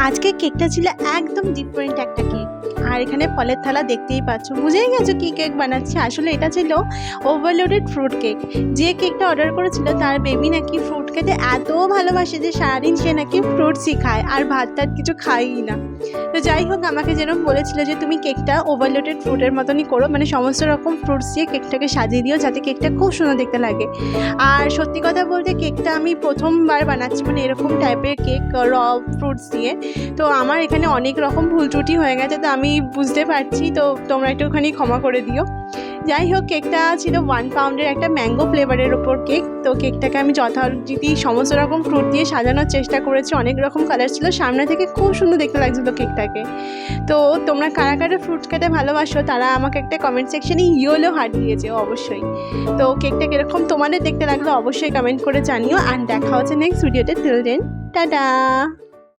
আজকে কেকটা ছিল একদম ডিফারেন্ট একটা কেক। আর এখানে ফলের থালা দেখতেই পাচ্ছ, বুঝেই গেছো কি কেক বানাচ্ছি। আসলে এটা ছিল ওভারলোডেড ফ্রুট কেক। যে কেকটা অর্ডার করেছিল তার বেবি নাকি ফ্রুট খেতে এত ভালোবাসে যে সারাদিন সে নাকি ফ্রুটসই খায় আর ভাত টাত কিছু খায়ই না। তো যাই হোক, আমাকে যেরকম বলেছিল যে তুমি কেকটা ওভারলোডেড ফ্রুটের মতনই করো, মানে সমস্ত রকম ফ্রুটস দিয়ে কেকটাকে সাজিয়ে দিও যাতে কেকটা খুব সুন্দর দেখতে লাগে। আর সত্যি কথা বলতে কেকটা আমি প্রথমবার বানাচ্ছি, মানে এরকম টাইপের কেক র ফ্রুটস দিয়ে। তো আমার এখানে অনেক রকম ভুল ত্রুটি হয়ে গেছে, তো আমি বুঝতে পারছি, তো তোমরা একটুখানি ক্ষমা করে দিও। যাই হোক, কেকটা ছিল 1 পাউন্ডের একটা ম্যাঙ্গো ফ্লেভারের ওপর কেক। তো কেকটাকে আমি যথারীতি সমস্ত রকম ফ্রুট দিয়ে সাজানোর চেষ্টা করেছি, অনেক রকম কালার ছিল, সামনে থেকে খুব সুন্দর দেখতে লাগছিলো কেকটাকে। তো তোমরা কারা কারা ফ্রুট খেতে ভালোবাসো তারা আমাকে একটা কমেন্ট সেকশনে ইয়েলো হার্ট দিয়েছে অবশ্যই। তো কেকটা কীরকম তোমাদের দেখতে লাগলো অবশ্যই কমেন্ট করে জানিও। আর দেখা হচ্ছে নেক্সট ভিডিওতে। Till then tata.